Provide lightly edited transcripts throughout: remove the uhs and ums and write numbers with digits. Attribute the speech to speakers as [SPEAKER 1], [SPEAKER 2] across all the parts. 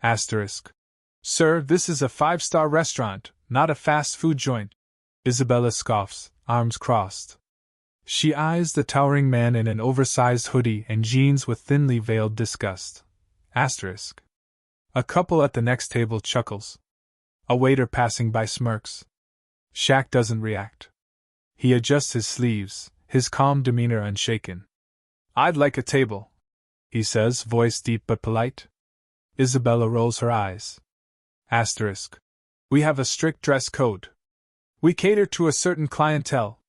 [SPEAKER 1] Asterisk. Sir, this is a 5-star restaurant, not a fast food joint. Isabella scoffs, arms crossed. She eyes the towering man in an oversized hoodie and jeans with thinly veiled disgust. Asterisk. A couple at the next table chuckles. A waiter passing by smirks. Shaq doesn't react. He adjusts his sleeves, his calm demeanor unshaken. I'd like a table, he says, voice deep but polite. Isabella rolls her eyes. Asterisk. We have a strict dress code. We cater to a certain clientele.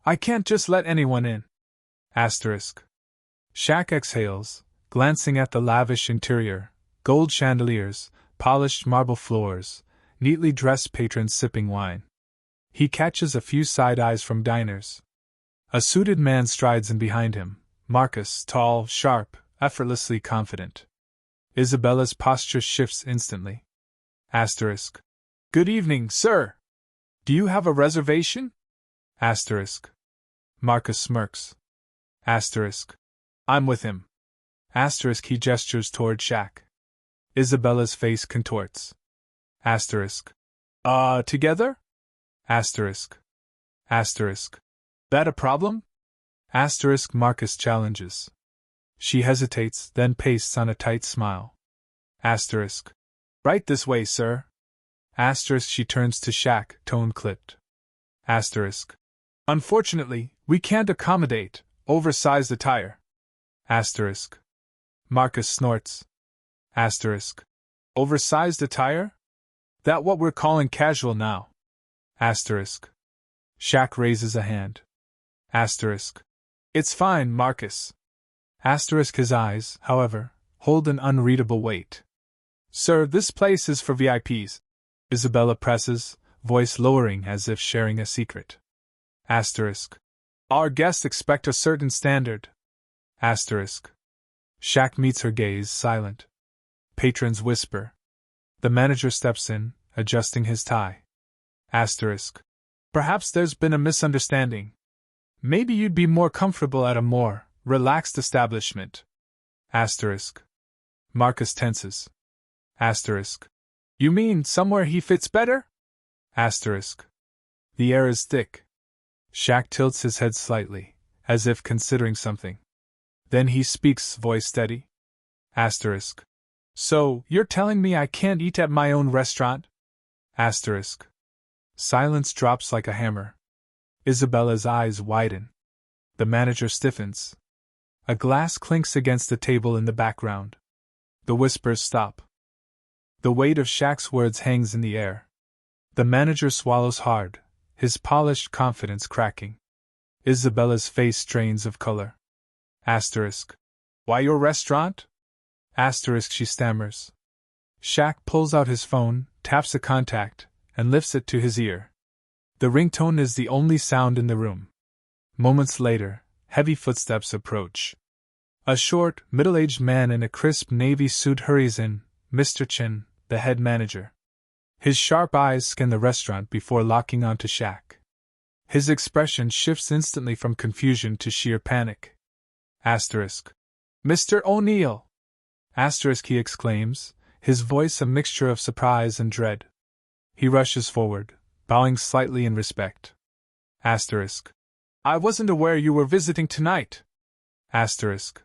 [SPEAKER 1] I can't just let anyone in. Asterisk. Shaq exhales, glancing at the lavish interior, gold chandeliers, polished marble floors, neatly dressed patrons sipping wine. He catches a few side eyes from diners. A suited man strides in behind him, Marcus, tall, sharp, effortlessly confident. Isabella's posture shifts instantly. Asterisk. Good evening, sir. Do you have a reservation? Asterisk. Marcus smirks. Asterisk. I'm with him. Asterisk. He gestures toward Shaq. Isabella's face contorts. Asterisk. Together? Asterisk. Asterisk. That a problem? Asterisk. Marcus challenges. She hesitates, then pastes on a tight smile. Asterisk. Right this way, sir. Asterisk. She turns to Shaq, tone clipped. Asterisk. Unfortunately, we can't accommodate oversized attire. Asterisk. Marcus snorts. Asterisk. Oversized attire? That what we're calling casual now? Asterisk. Shaq raises a hand. Asterisk. It's fine, Marcus. Asterisk. His eyes, however, hold an unreadable weight. Sir, this place is for VIPs. Isabella presses, voice lowering as if sharing a secret. Asterisk. Our guests expect a certain standard. Asterisk. Shaq meets her gaze, silent. Patrons whisper. The manager steps in, adjusting his tie. Asterisk. Perhaps there's been a misunderstanding. Maybe you'd be more comfortable at a more relaxed establishment. Asterisk. Marcus tenses. Asterisk. You mean somewhere he fits better? Asterisk. The air is thick. Shaq tilts his head slightly, as if considering something. Then he speaks, voice steady. Asterisk. So, you're telling me I can't eat at my own restaurant? Asterisk. Silence drops like a hammer. Isabella's eyes widen. The manager stiffens. A glass clinks against the table in the background. The whispers stop. The weight of Shaq's words hangs in the air. The manager swallows hard, his polished confidence cracking. Isabella's face strains of color. Asterisk. Why your restaurant? Asterisk. She stammers. Shaq pulls out his phone, taps a contact, and lifts it to his ear. The ringtone is the only sound in the room. Moments later, heavy footsteps approach. A short, middle-aged man in a crisp navy suit hurries in, Mr. Chin, the head manager. His sharp eyes scan the restaurant before locking onto Shaq. His expression shifts instantly from confusion to sheer panic. Asterisk. Mr. O'Neill! Asterisk. He exclaims, his voice a mixture of surprise and dread. He rushes forward, bowing slightly in respect. Asterisk. I wasn't aware you were visiting tonight. Asterisk.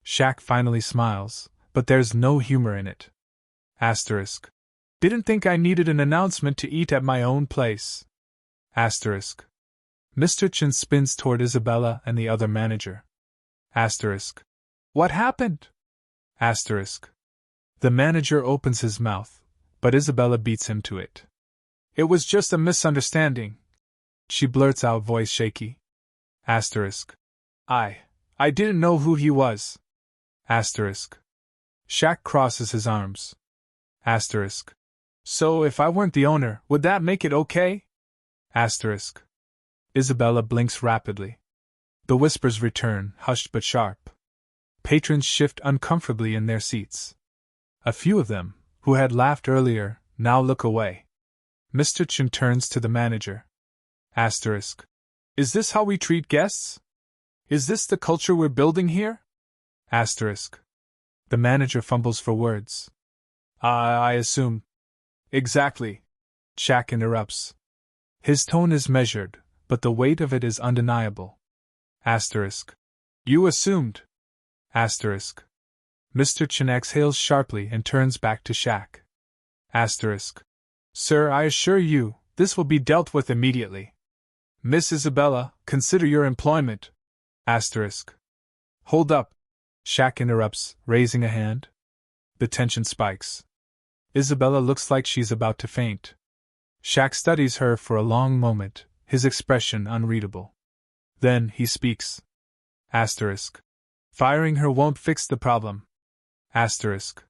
[SPEAKER 1] Shaq finally smiles, but there's no humor in it. Asterisk. Didn't think I needed an announcement to eat at my own place. Asterisk. Mr. Chin spins toward Isabella and the other manager. Asterisk. What happened? Asterisk. The manager opens his mouth, but Isabella beats him to it. It was just a misunderstanding. She blurts out, voice shaky. Asterisk. I didn't know who he was. Asterisk. Shaq crosses his arms. Asterisk. So if I weren't the owner, would that make it okay? Asterisk. Isabella blinks rapidly. The whispers return, hushed but sharp. Patrons shift uncomfortably in their seats. A few of them, who had laughed earlier, now look away. Mr. Chin turns to the manager. Asterisk. Is this how we treat guests? Is this the culture we're building here? Asterisk. The manager fumbles for words. I assume. Exactly. Shaq interrupts. His tone is measured, but the weight of it is undeniable. Asterisk. You assumed. Asterisk. Mr. Chen exhales sharply and turns back to Shaq. Asterisk. Sir, I assure you, this will be dealt with immediately. Miss Isabella, consider your employment. Asterisk. Hold up. Shaq interrupts, raising a hand. The tension spikes. Isabella looks like she's about to faint. Shaq studies her for a long moment, his expression unreadable. Then he speaks. Asterisk. Firing her won't fix the problem. Asterisk.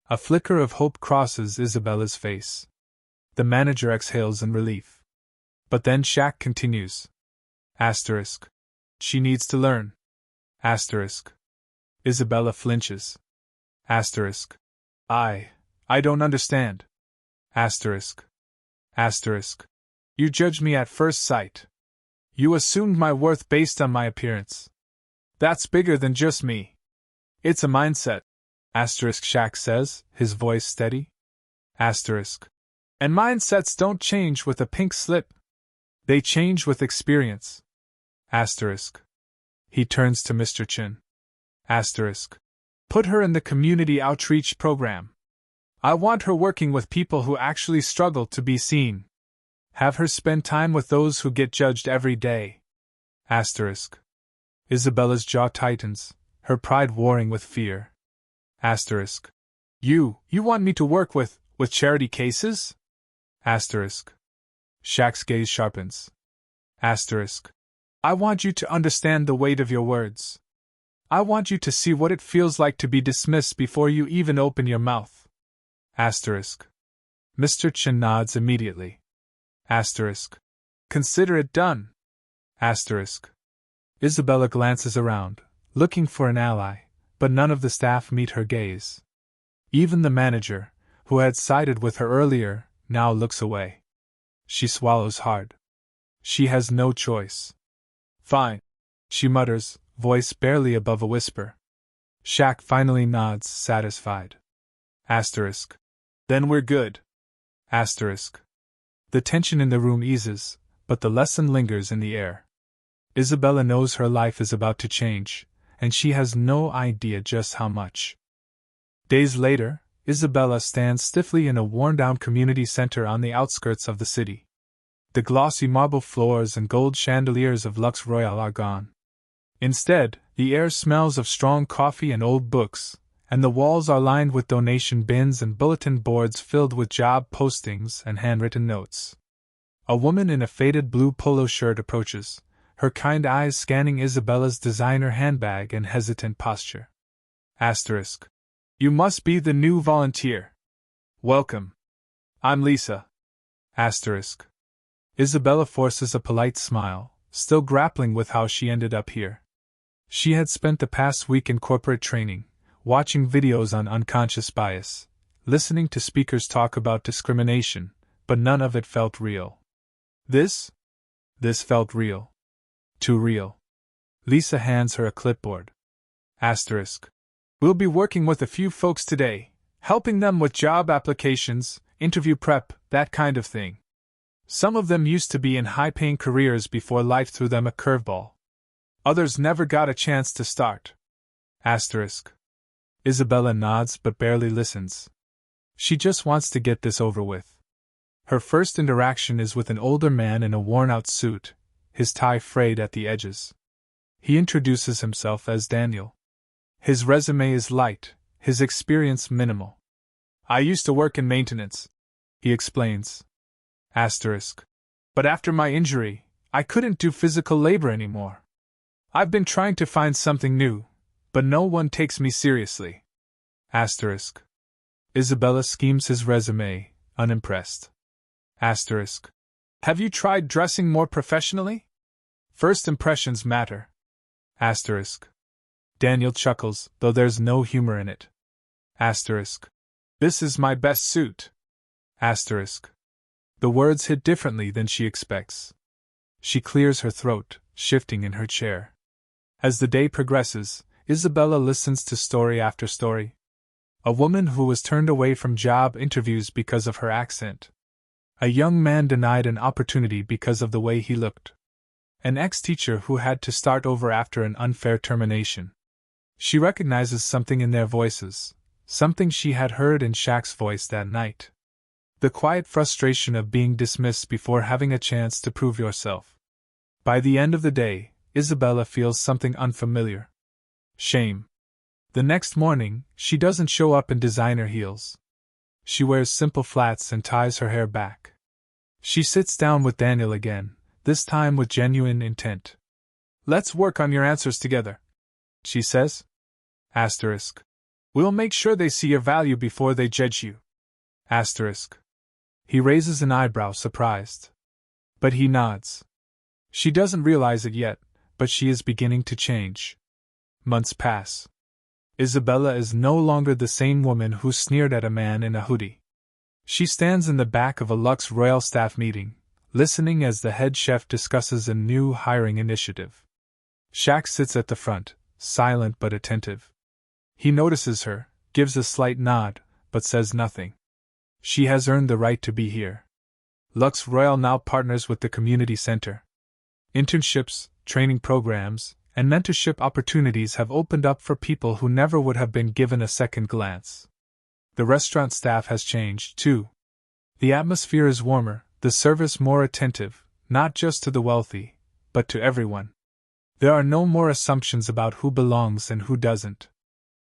[SPEAKER 1] A flicker of hope crosses Isabella's face. The manager exhales in relief. But then Shaq continues. Asterisk. She needs to learn. Asterisk. Isabella flinches. Asterisk. I don't understand. Asterisk. Asterisk. You judged me at first sight. You assumed my worth based on my appearance. That's bigger than just me. It's a mindset. Asterisk, Shaq says, his voice steady. Asterisk. And mindsets don't change with a pink slip. They change with experience. Asterisk. He turns to Mr. Chen. Asterisk. Put her in the community outreach program. I want her working with people who actually struggle to be seen. Have her spend time with those who get judged every day. Asterisk. Isabella's jaw tightens, her pride warring with fear. Asterisk. You want me to work with charity cases? Asterisk. Shaq's gaze sharpens. Asterisk. I want you to understand the weight of your words. I want you to see what it feels like to be dismissed before you even open your mouth. Asterisk. Mr. Chen nods immediately. Asterisk. Consider it done. Asterisk. Isabella glances around, looking for an ally, but none of the staff meet her gaze. Even the manager, who had sided with her earlier, now looks away. She swallows hard. She has no choice. Fine, she mutters, voice barely above a whisper. Shaq finally nods, satisfied. Asterisk. Then we're good. Asterisk. The tension in the room eases, but the lesson lingers in the air. Isabella knows her life is about to change, and she has no idea just how much. Days later, Isabella stands stiffly in a worn-down community center on the outskirts of the city. The glossy marble floors and gold chandeliers of Lux Royale are gone. Instead, the air smells of strong coffee and old books, and the walls are lined with donation bins and bulletin boards filled with job postings and handwritten notes. A woman in a faded blue polo shirt approaches, her kind eyes scanning Isabella's designer handbag and hesitant posture. Asterisk. You must be the new volunteer. Welcome. I'm Lisa. Asterisk. Isabella forces a polite smile, still grappling with how she ended up here. She had spent the past week in corporate training, watching videos on unconscious bias, listening to speakers talk about discrimination, but none of it felt real. This felt real. Too real. Lisa hands her a clipboard. Asterisk. We'll be working with a few folks today, helping them with job applications, interview prep, that kind of thing. Some of them used to be in high-paying careers before life threw them a curveball. Others never got a chance to start. Asterisk. Isabella nods but barely listens. She just wants to get this over with. Her first interaction is with an older man in a worn-out suit, his tie frayed at the edges. He introduces himself as Daniel. His resume is light, his experience minimal. I used to work in maintenance, he explains. Asterisk. But after my injury, I couldn't do physical labor anymore. I've been trying to find something new, but no one takes me seriously. Asterisk. Isabella schemes his resume, unimpressed. Asterisk. Have you tried dressing more professionally? First impressions matter. Asterisk. Daniel chuckles, though there's no humor in it. Asterisk. This is my best suit. Asterisk. The words hit differently than she expects. She clears her throat, shifting in her chair. As the day progresses, Isabella listens to story after story. A woman who was turned away from job interviews because of her accent. A young man denied an opportunity because of the way he looked. An ex-teacher who had to start over after an unfair termination. She recognizes something in their voices, something she had heard in Shaq's voice that night. The quiet frustration of being dismissed before having a chance to prove yourself. By the end of the day, Isabella feels something unfamiliar. Shame. The next morning, she doesn't show up in designer heels. She wears simple flats and ties her hair back. She sits down with Daniel again, this time with genuine intent. "Let's work on your answers together," she says. Asterisk. "We'll make sure they see your value before they judge you." Asterisk. He raises an eyebrow, surprised. But he nods. She doesn't realize it yet, but she is beginning to change. Months pass. Isabella is no longer the same woman who sneered at a man in a hoodie. She stands in the back of a Lux Royale staff meeting, listening as the head chef discusses a new hiring initiative. Shaq sits at the front, silent but attentive. He notices her, gives a slight nod, but says nothing. She has earned the right to be here. Lux Royale now partners with the community center. Internships, training programs, and mentorship opportunities have opened up for people who never would have been given a second glance. The restaurant staff has changed, too. The atmosphere is warmer, the service more attentive, not just to the wealthy, but to everyone. There are no more assumptions about who belongs and who doesn't.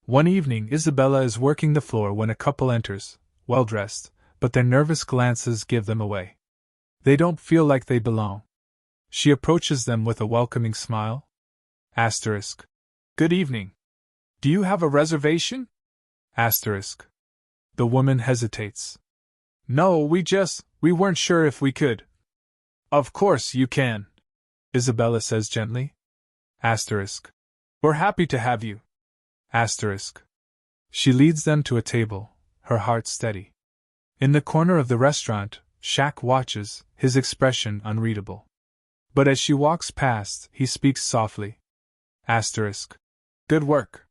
[SPEAKER 1] One evening, Isabella is working the floor when a couple enters, well-dressed, but their nervous glances give them away. They don't feel like they belong. She approaches them with a welcoming smile. Asterisk. "Good evening. Do you have a reservation?" Asterisk. The woman hesitates. "No, we weren't sure if we could." "Of course you can," Isabella says gently. Asterisk. "We're happy to have you." Asterisk. She leads them to a table, her heart steady. In the corner of the restaurant, Shaq watches, his expression unreadable. But as she walks past, he speaks softly. Asterisk. "Good work."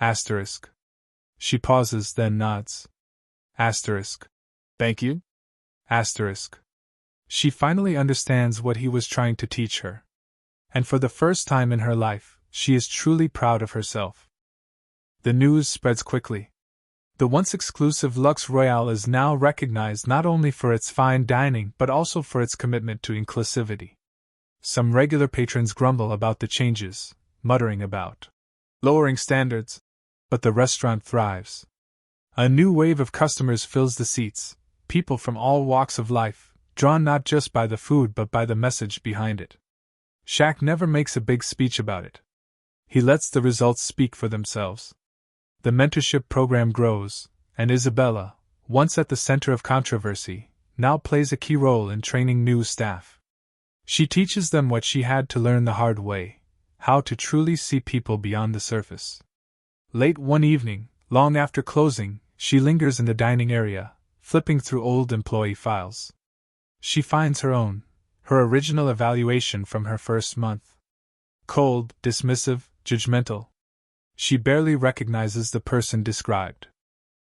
[SPEAKER 1] Asterisk. She pauses, then nods. Asterisk. "Thank you." Asterisk. She finally understands what he was trying to teach her. And for the first time in her life, she is truly proud of herself. The news spreads quickly. The once exclusive Lux Royale is now recognized not only for its fine dining but also for its commitment to inclusivity. Some regular patrons grumble about the changes, muttering about lowering standards, but the restaurant thrives. A new wave of customers fills the seats, people from all walks of life, drawn not just by the food but by the message behind it. Shaq never makes a big speech about it. He lets the results speak for themselves. The mentorship program grows, and Isabella, once at the center of controversy, now plays a key role in training new staff. She teaches them what she had to learn the hard way: how to truly see people beyond the surface. Late one evening, long after closing, she lingers in the dining area, flipping through old employee files. She finds her own, her original evaluation from her first month. Cold, dismissive, judgmental. She barely recognizes the person described.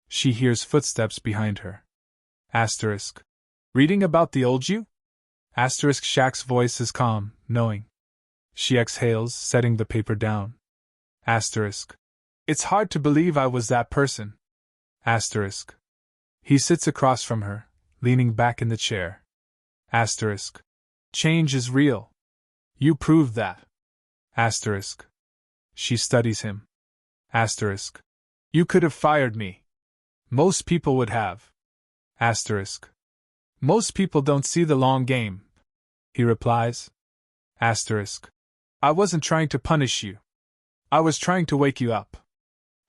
[SPEAKER 1] She hears footsteps behind her. Asterisk. "Reading about the old you?" Asterisk. Shaq's voice is calm, knowing. She exhales, setting the paper down. Asterisk. "It's hard to believe I was that person." Asterisk. He sits across from her, leaning back in the chair. Asterisk. "Change is real. You proved that." Asterisk. She studies him. Asterisk. "You could have fired me. Most people would have." Asterisk. "Most people don't see the long game," he replies. Asterisk. "I wasn't trying to punish you. I was trying to wake you up."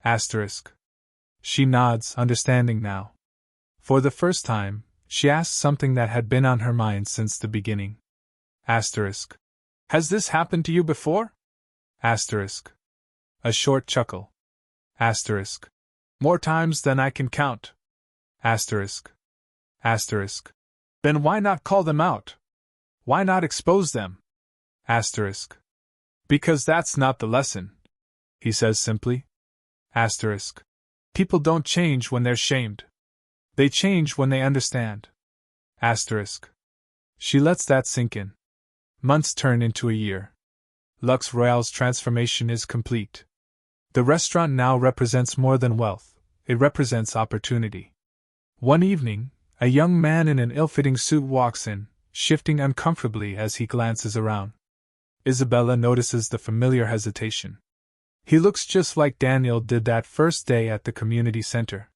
[SPEAKER 1] Asterisk. She nods, understanding now. For the first time, she asks something that had been on her mind since the beginning. Asterisk. "Has this happened to you before?" Asterisk. A short chuckle. Asterisk. "More times than I can count." Asterisk. Asterisk. "Then why not call them out? Why not expose them?" Asterisk. "Because that's not the lesson," he says simply. Asterisk. People don't change when they're shamed. They change when they understand. Asterisk. She lets that sink in. Months turn into a year. Lux Royale's transformation is complete. The restaurant now represents more than wealth, it represents opportunity. One evening, a young man in an ill-fitting suit walks in, shifting uncomfortably as he glances around. Isabella notices the familiar hesitation. He looks just like Daniel did that first day at the community center.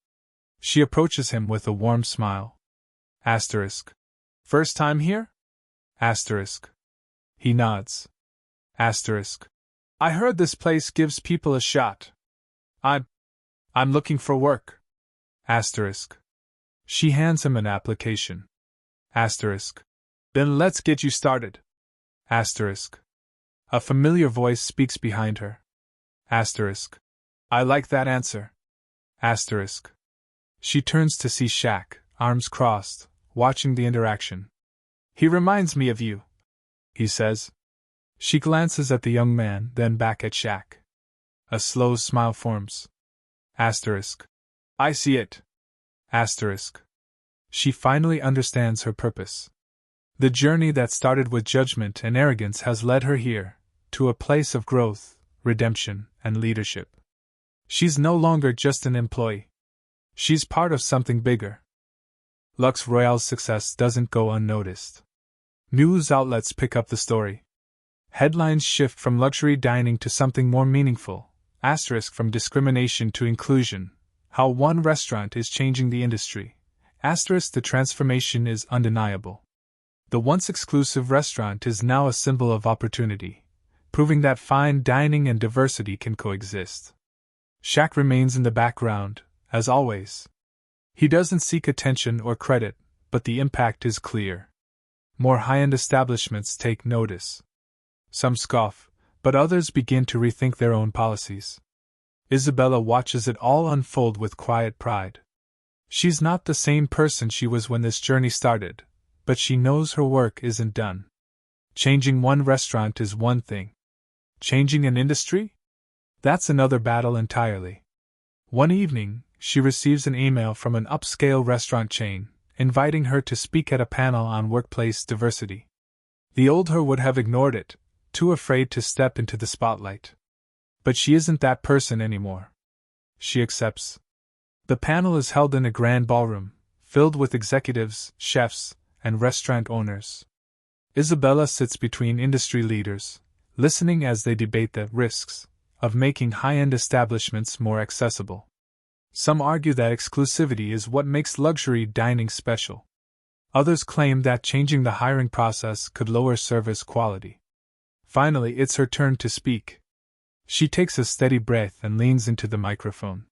[SPEAKER 1] She approaches him with a warm smile. Asterisk. First time here? Asterisk. He nods. Asterisk. I heard this place gives people a shot. I'm looking for work. Asterisk. She hands him an application. Asterisk. Then let's get you started. Asterisk. A familiar voice speaks behind her. Asterisk. I like that answer. Asterisk. She turns to see Shaq, arms crossed, watching the interaction. He reminds me of you, he says. She glances at the young man, then back at Shaq. A slow smile forms. Asterisk. I see it. Asterisk. She finally understands her purpose. The journey that started with judgment and arrogance has led her here, to a place of growth, redemption, and leadership. She's no longer just an employee. She's part of something bigger. Lux Royale's success doesn't go unnoticed. News outlets pick up the story. Headlines shift from luxury dining to something more meaningful, asterisk from discrimination to inclusion, how one restaurant is changing the industry, asterisk the transformation is undeniable. The once exclusive restaurant is now a symbol of opportunity, proving that fine dining and diversity can coexist. Shaq remains in the background, as always. He doesn't seek attention or credit, but the impact is clear. More high-end establishments take notice. Some scoff, but others begin to rethink their own policies. Isabella watches it all unfold with quiet pride. She's not the same person she was when this journey started, but she knows her work isn't done. Changing one restaurant is one thing. Changing an industry? That's another battle entirely. One evening, she receives an email from an upscale restaurant chain, inviting her to speak at a panel on workplace diversity. The old her would have ignored it, too afraid to step into the spotlight. But she isn't that person anymore. She accepts. The panel is held in a grand ballroom, filled with executives, chefs, and restaurant owners. Isabella sits between industry leaders, listening as they debate the risks of making high-end establishments more accessible. Some argue that exclusivity is what makes luxury dining special. Others claim that changing the hiring process could lower service quality. Finally, it's her turn to speak. She takes a steady breath and leans into the microphone.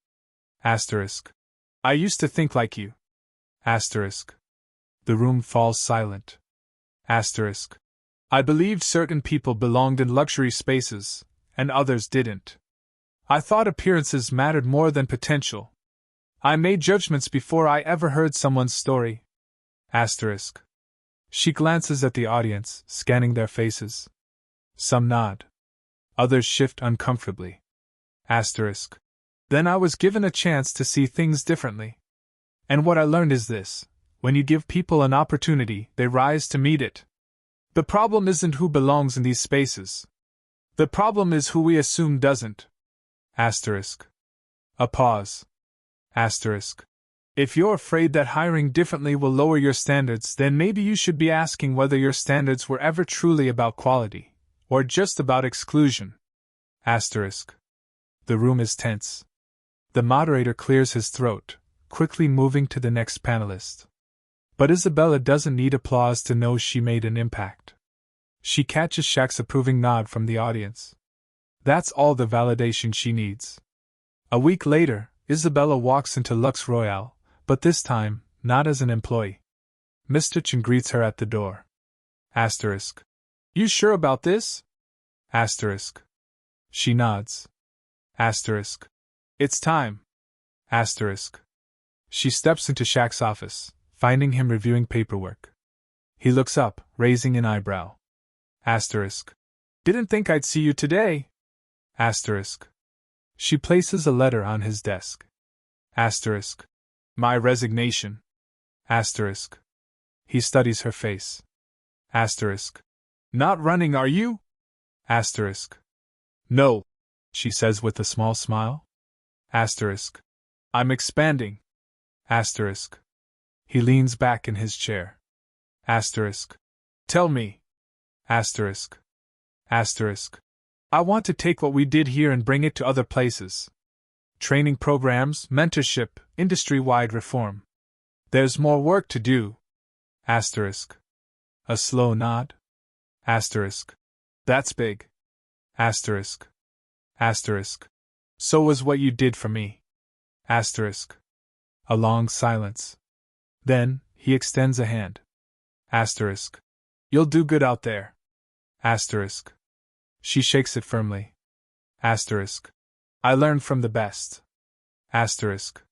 [SPEAKER 1] Asterisk. I used to think like you. Asterisk. The room falls silent. Asterisk. I believed certain people belonged in luxury spaces, and others didn't. I thought appearances mattered more than potential. I made judgments before I ever heard someone's story. Asterisk. She glances at the audience, scanning their faces. Some nod. Others shift uncomfortably. Asterisk. Then I was given a chance to see things differently. And what I learned is this: when you give people an opportunity, they rise to meet it. The problem isn't who belongs in these spaces. The problem is who we assume doesn't. Asterisk. A pause. Asterisk. If you're afraid that hiring differently will lower your standards, then maybe you should be asking whether your standards were ever truly about quality, or just about exclusion. Asterisk. The room is tense. The moderator clears his throat, quickly moving to the next panelist. But Isabella doesn't need applause to know she made an impact. She catches Shaq's approving nod from the audience. That's all the validation she needs. A week later, Isabella walks into Lux Royale, but this time, not as an employee. Mr. Chen greets her at the door. Asterisk. You sure about this? Asterisk. She nods. Asterisk. It's time. Asterisk. She steps into Shaq's office, finding him reviewing paperwork. He looks up, raising an eyebrow. Asterisk. Didn't think I'd see you today. Asterisk. She places a letter on his desk. Asterisk. My resignation. Asterisk. He studies her face. Asterisk. Not running, are you? Asterisk. No, she says with a small smile. Asterisk. I'm expanding. Asterisk. He leans back in his chair. Asterisk. Tell me. Asterisk. Asterisk. I want to take what we did here and bring it to other places. Training programs, mentorship, industry-wide reform. There's more work to do. Asterisk. A slow nod. Asterisk. That's big. Asterisk. Asterisk. So was what you did for me. Asterisk. A long silence. Then, he extends a hand. Asterisk. You'll do good out there. Asterisk. She shakes it firmly. Asterisk. I learned from the best. Asterisk.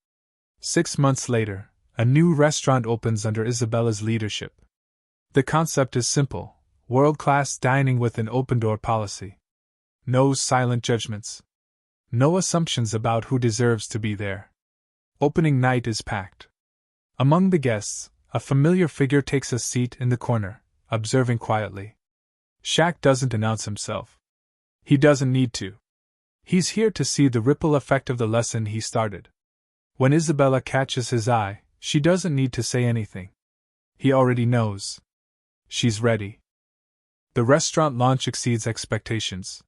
[SPEAKER 1] 6 months later, a new restaurant opens under Isabella's leadership. The concept is simple: world-class dining with an open-door policy. No silent judgments. No assumptions about who deserves to be there. Opening night is packed. Among the guests, a familiar figure takes a seat in the corner, observing quietly. Shaq doesn't announce himself. He doesn't need to. He's here to see the ripple effect of the lesson he started. When Isabella catches his eye, she doesn't need to say anything. He already knows. She's ready. The restaurant launch exceeds expectations.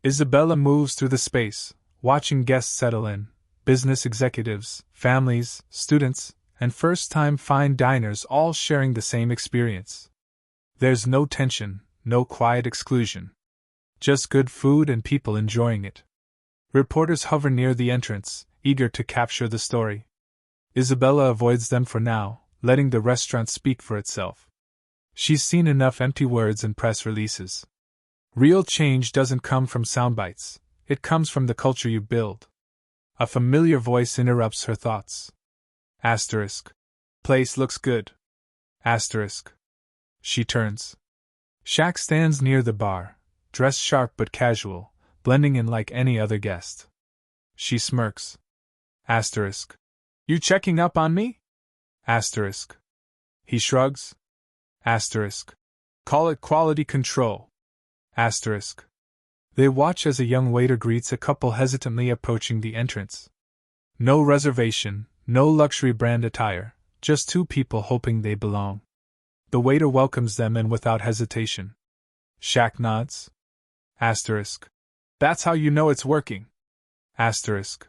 [SPEAKER 1] Isabella moves through the space, watching guests settle in: business executives, families, students, and first-time fine diners all sharing the same experience. There's no tension, no quiet exclusion. Just good food and people enjoying it. Reporters hover near the entrance, eager to capture the story. Isabella avoids them for now, letting the restaurant speak for itself. She's seen enough empty words and press releases. Real change doesn't come from soundbites, it comes from the culture you build. A familiar voice interrupts her thoughts. Asterisk. Place looks good. Asterisk. She turns. Shaq stands near the bar, dressed sharp but casual, blending in like any other guest. She smirks. Asterisk. You checking up on me? Asterisk. He shrugs. Asterisk. Call it quality control. Asterisk. They watch as a young waiter greets a couple hesitantly approaching the entrance. No reservation, no luxury brand attire, just two people hoping they belong. The waiter welcomes them and without hesitation. Shaq nods. Asterisk. That's how you know it's working. Asterisk.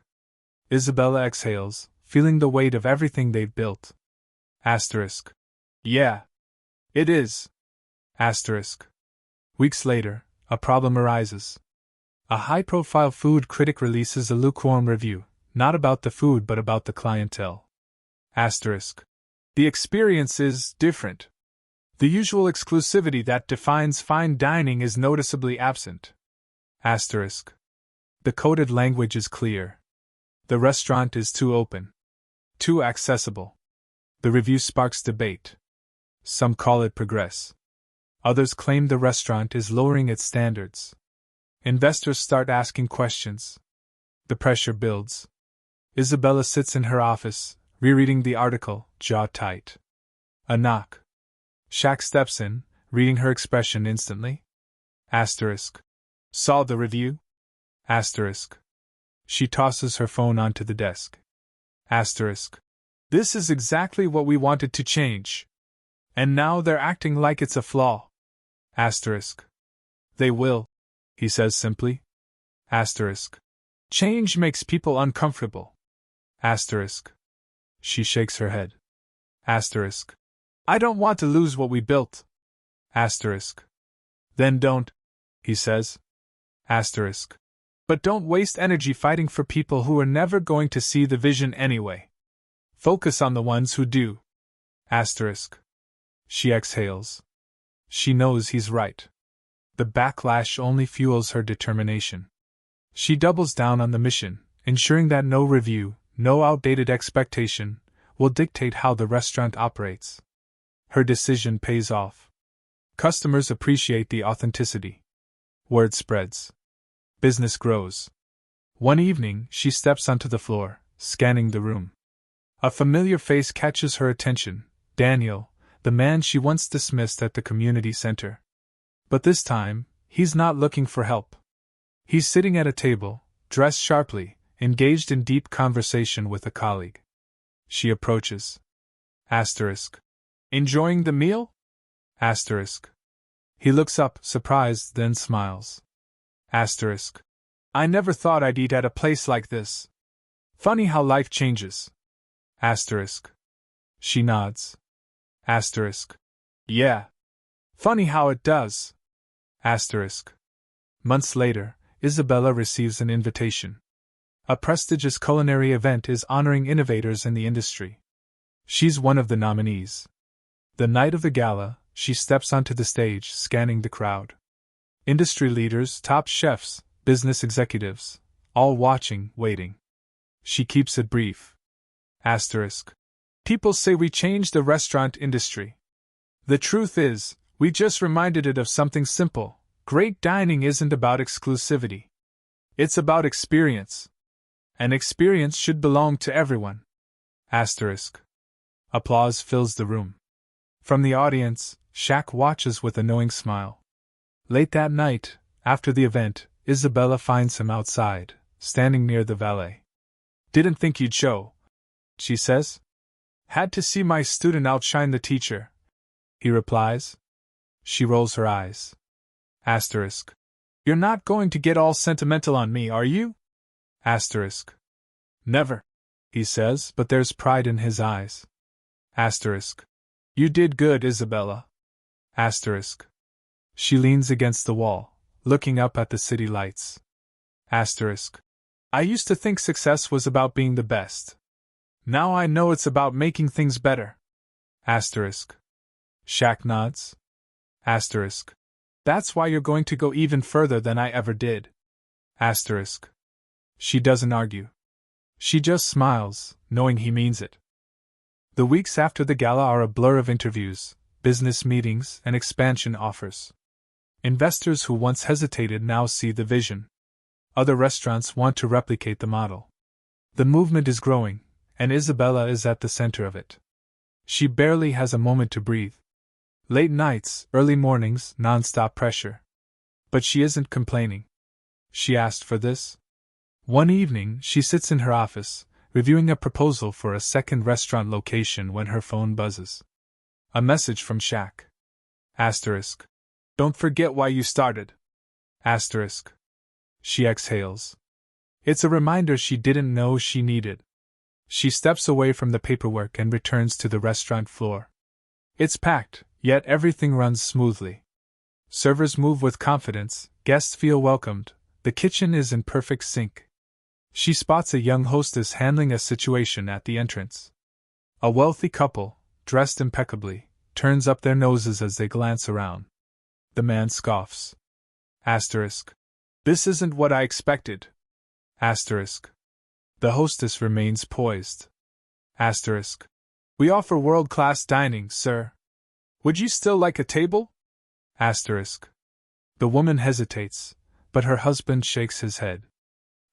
[SPEAKER 1] Isabella exhales, feeling the weight of everything they've built. Asterisk. Yeah. It is. Asterisk. Weeks later, a problem arises. A high-profile food critic releases a lukewarm review, not about the food but about the clientele. Asterisk. The experience is different. The usual exclusivity that defines fine dining is noticeably absent. Asterisk. The coded language is clear. The restaurant is too open. Too accessible. The review sparks debate. Some call it progress. Others claim the restaurant is lowering its standards. Investors start asking questions. The pressure builds. Isabella sits in her office, rereading the article, jaw tight. A knock. Shaq steps in, reading her expression instantly. Asterisk. Saw the review? Asterisk. She tosses her phone onto the desk. Asterisk. This is exactly what we wanted to change. And now they're acting like it's a flaw. Asterisk. They will, he says simply. Asterisk. Change makes people uncomfortable. Asterisk. She shakes her head. Asterisk. I don't want to lose what we built. Asterisk. Then don't, he says. Asterisk. But don't waste energy fighting for people who are never going to see the vision anyway. Focus on the ones who do. Asterisk. She exhales. She knows he's right. The backlash only fuels her determination. She doubles down on the mission, ensuring that no review, no outdated expectation, will dictate how the restaurant operates. Her decision pays off. Customers appreciate the authenticity. Word spreads. Business grows. One evening, she steps onto the floor, scanning the room. A familiar face catches her attention, Daniel, the man she once dismissed at the community center. But this time, he's not looking for help. He's sitting at a table, dressed sharply, engaged in deep conversation with a colleague. She approaches. Asterisk. Enjoying the meal? Asterisk. He looks up, surprised, then smiles. Asterisk. I never thought I'd eat at a place like this. Funny how life changes. Asterisk. She nods. Asterisk. Yeah. Funny how it does. Asterisk. Months later, Isabella receives an invitation. A prestigious culinary event is honoring innovators in the industry. She's one of the nominees. The night of the gala, she steps onto the stage, scanning the crowd. Industry leaders, top chefs, business executives, all watching, waiting. She keeps it brief. Asterisk. People say we changed the restaurant industry. The truth is, we just reminded it of something simple. Great dining isn't about exclusivity. It's about experience. And experience should belong to everyone. Asterisk. Applause fills the room. From the audience, Shaq watches with a knowing smile. Late that night, after the event, Isabella finds him outside, standing near the valet. Didn't think you'd show, she says. Had to see my student outshine the teacher, he replies. She rolls her eyes. Asterisk. You're not going to get all sentimental on me, are you? Asterisk. Never, he says, but there's pride in his eyes. Asterisk. You did good, Isabella. Asterisk. She leans against the wall, looking up at the city lights. Asterisk. I used to think success was about being the best. Now I know it's about making things better. Asterisk. Shaq nods. Asterisk. That's why you're going to go even further than I ever did. Asterisk. She doesn't argue. She just smiles, knowing he means it. The weeks after the gala are a blur of interviews, business meetings, and expansion offers. Investors who once hesitated now see the vision. Other restaurants want to replicate the model. The movement is growing, and Isabella is at the center of it. She barely has a moment to breathe. Late nights, early mornings, non-stop pressure. But she isn't complaining. She asked for this. One evening, she sits in her office, reviewing a proposal for a second restaurant location when her phone buzzes. A message from Shaq. Asterisk. Don't forget why you started. Asterisk. She exhales. It's a reminder she didn't know she needed. She steps away from the paperwork and returns to the restaurant floor. It's packed, yet everything runs smoothly. Servers move with confidence, guests feel welcomed, the kitchen is in perfect sync. She spots a young hostess handling a situation at the entrance. A wealthy couple, dressed impeccably, turns up their noses as they glance around. The man scoffs. Asterisk. This isn't what I expected. Asterisk. The hostess remains poised. Asterisk. We offer world-class dining, sir. Would you still like a table? Asterisk. The woman hesitates, but her husband shakes his head.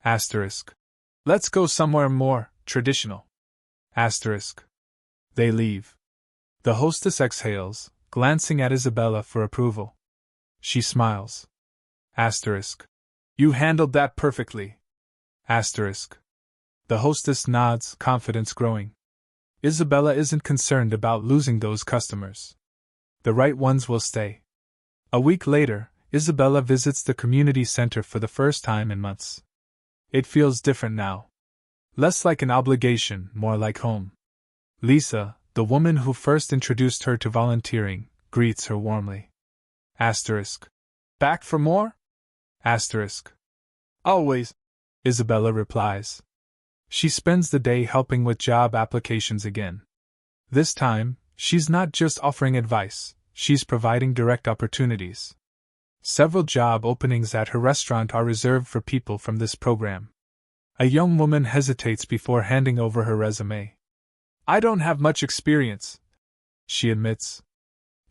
[SPEAKER 1] Asterisk. Let's go somewhere more traditional. Asterisk. They leave. The hostess exhales, glancing at Isabella for approval. She smiles. Asterisk. You handled that perfectly. Asterisk. The hostess nods, confidence growing. Isabella isn't concerned about losing those customers. The right ones will stay. A week later, Isabella visits the community center for the first time in months. It feels different now. Less like an obligation, more like home. Lisa, the woman who first introduced her to volunteering, greets her warmly. Asterisk. Back for more? Asterisk. Always, Isabella replies. She spends the day helping with job applications again. This time, she's not just offering advice, she's providing direct opportunities. Several job openings at her restaurant are reserved for people from this program. A young woman hesitates before handing over her resume. I don't have much experience, she admits.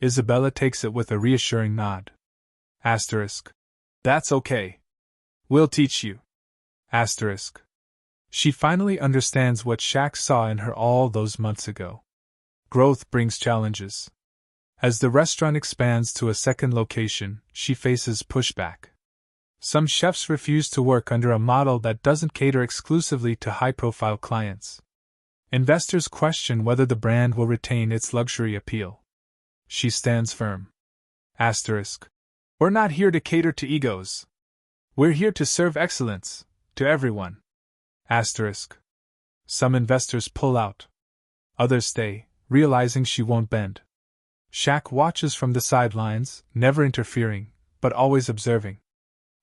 [SPEAKER 1] Isabella takes it with a reassuring nod. Asterisk. That's okay. We'll teach you. Asterisk. She finally understands what Shaq saw in her all those months ago. Growth brings challenges. As the restaurant expands to a second location, she faces pushback. Some chefs refuse to work under a model that doesn't cater exclusively to high-profile clients. Investors question whether the brand will retain its luxury appeal. She stands firm. We're not here to cater to egos. We're here to serve excellence, to everyone. Some investors pull out. Others stay, realizing she won't bend. Shaq watches from the sidelines, never interfering, but always observing.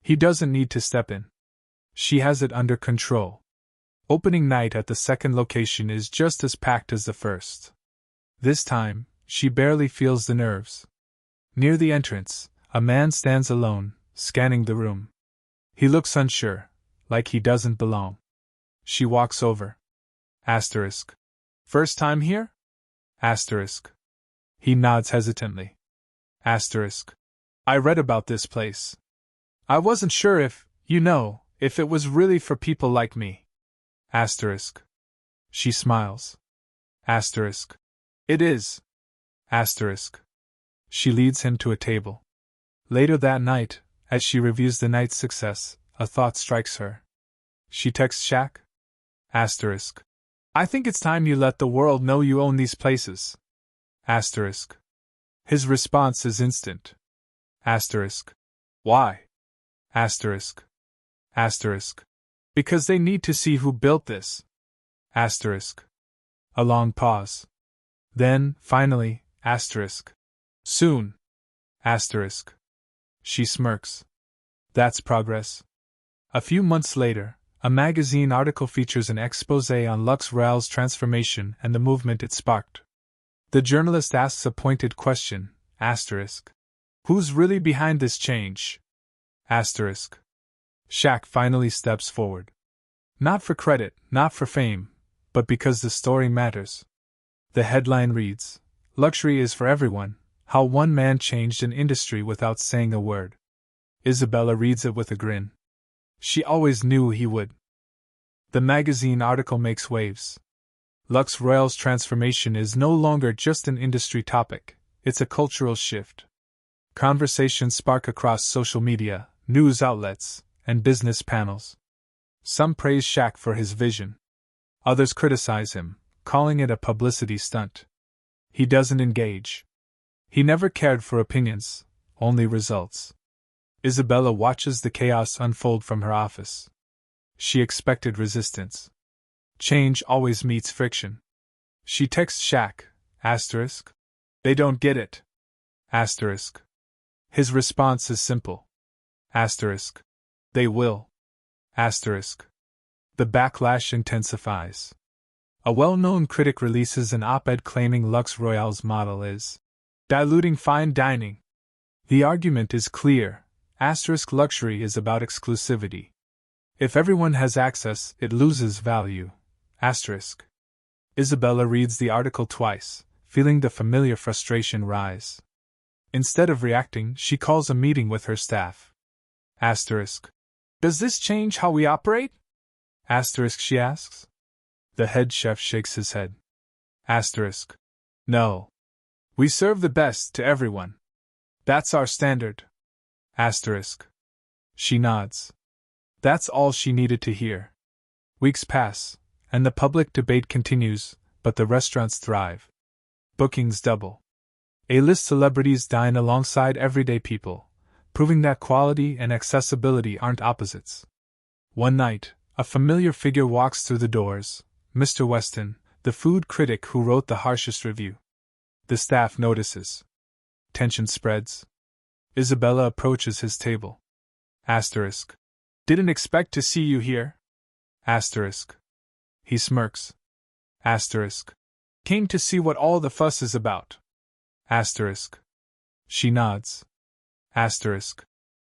[SPEAKER 1] He doesn't need to step in. She has it under control. Opening night at the second location is just as packed as the first. This time, she barely feels the nerves. Near the entrance, a man stands alone, scanning the room. He looks unsure, like he doesn't belong. She walks over. First time here? He nods hesitantly. I read about this place. I wasn't sure if it was really for people like me. She smiles. It is. She leads him to a table. Later that night, as she reviews the night's success, a thought strikes her. She texts Shaq. I think it's time you let the world know you own these places. His response is instant. Why? Because they need to see who built this. A long pause. Then, finally, soon. She smirks. That's progress. A few months later, a magazine article features an exposé on Lux Royale's transformation and the movement it sparked. The journalist asks a pointed question, who's really behind this change? Shaq finally steps forward. Not for credit, not for fame, but because the story matters. The headline reads, Luxury is for everyone, how one man changed an industry without saying a word. Isabella reads it with a grin. She always knew he would. The magazine article makes waves. Lux Royale's transformation is no longer just an industry topic, it's a cultural shift. Conversations spark across social media, news outlets, and business panels. Some praise Shaq for his vision. Others criticize him, calling it a publicity stunt. He doesn't engage. He never cared for opinions, only results. Isabella watches the chaos unfold from her office. She expected resistance. Change always meets friction. She texts Shaq, They don't get it. His response is simple. They will. The backlash intensifies. A well-known critic releases an op-ed claiming Lux Royale's model is diluting fine dining. The argument is clear. Luxury is about exclusivity. If everyone has access, it loses value. Isabella reads the article twice, feeling the familiar frustration rise. Instead of reacting, she calls a meeting with her staff. Does this change how we operate? She asks. The head chef shakes his head. No. We serve the best to everyone. That's our standard. She nods. That's all she needed to hear. Weeks pass, and the public debate continues, but the restaurants thrive. Bookings double. A-list celebrities dine alongside everyday people, proving that quality and accessibility aren't opposites. One night, a familiar figure walks through the doors, Mr. Weston, the food critic who wrote the harshest review. The staff notices. Tension spreads. Isabella approaches his table. Didn't expect to see you here. He smirks. Came to see what all the fuss is about. She nods.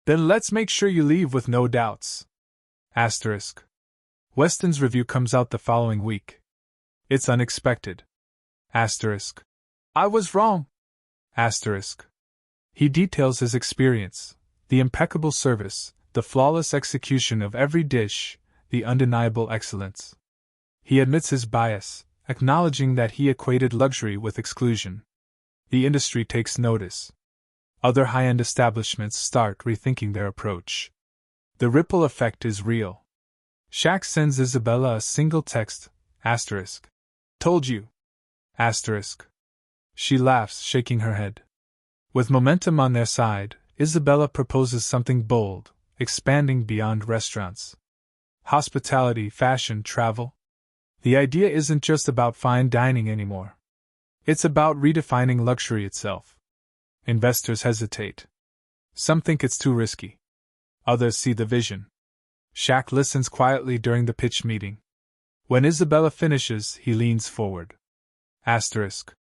[SPEAKER 1] Then let's make sure you leave with no doubts. Weston's review comes out the following week. It's unexpected. I was wrong. He details his experience, the impeccable service, the flawless execution of every dish, the undeniable excellence. He admits his bias, acknowledging that he equated luxury with exclusion. The industry takes notice. Other high-end establishments start rethinking their approach. The ripple effect is real. Shaq sends Isabella a single text, asterisk. Told you. Asterisk. She laughs, shaking her head. With momentum on their side, Isabella proposes something bold, expanding beyond restaurants. Hospitality, fashion, travel. The idea isn't just about fine dining anymore. It's about redefining luxury itself. Investors hesitate. Some think it's too risky. Others see the vision. Shaq listens quietly during the pitch meeting. When Isabella finishes, he leans forward. Asterisk.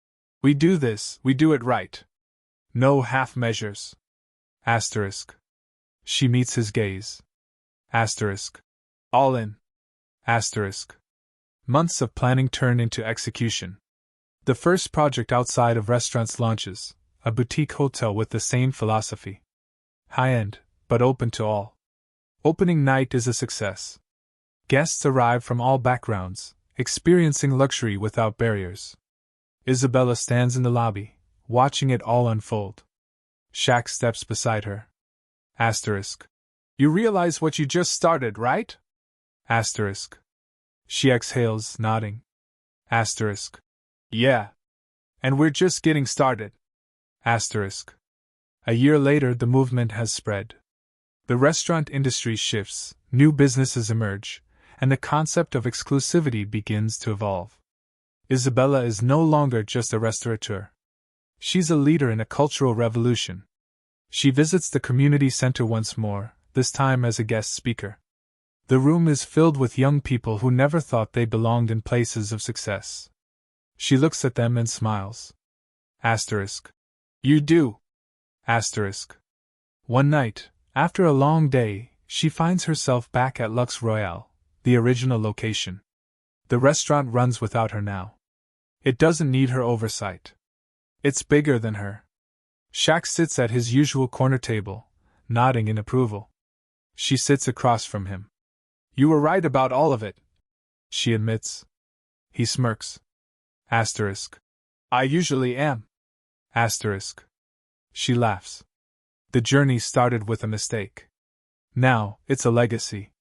[SPEAKER 1] We do this, we do it right. No half measures. Asterisk. She meets his gaze. Asterisk. All in. Asterisk. Months of planning turn into execution. The first project outside of restaurants launches, a boutique hotel with the same philosophy. High-end, but open to all. Opening night is a success. Guests arrive from all backgrounds, experiencing luxury without barriers. Isabella stands in the lobby, watching it all unfold. Shaq steps beside her. Asterisk. You realize what you just started, right? Asterisk. She exhales, nodding. Asterisk. Yeah. And we're just getting started. Asterisk. A year later, the movement has spread. The restaurant industry shifts, new businesses emerge, and the concept of exclusivity begins to evolve. Isabella is no longer just a restaurateur. She's a leader in a cultural revolution. She visits the community center once more, this time as a guest speaker. The room is filled with young people who never thought they belonged in places of success. She looks at them and smiles. Asterisk. You do. Asterisk. One night, after a long day, she finds herself back at Lux Royale, the original location. The restaurant runs without her now. It doesn't need her oversight. It's bigger than her. Shaq sits at his usual corner table, nodding in approval. She sits across from him. You were right about all of it, she admits. He smirks. Asterisk. I usually am. Asterisk. She laughs. The journey started with a mistake. Now, it's a legacy.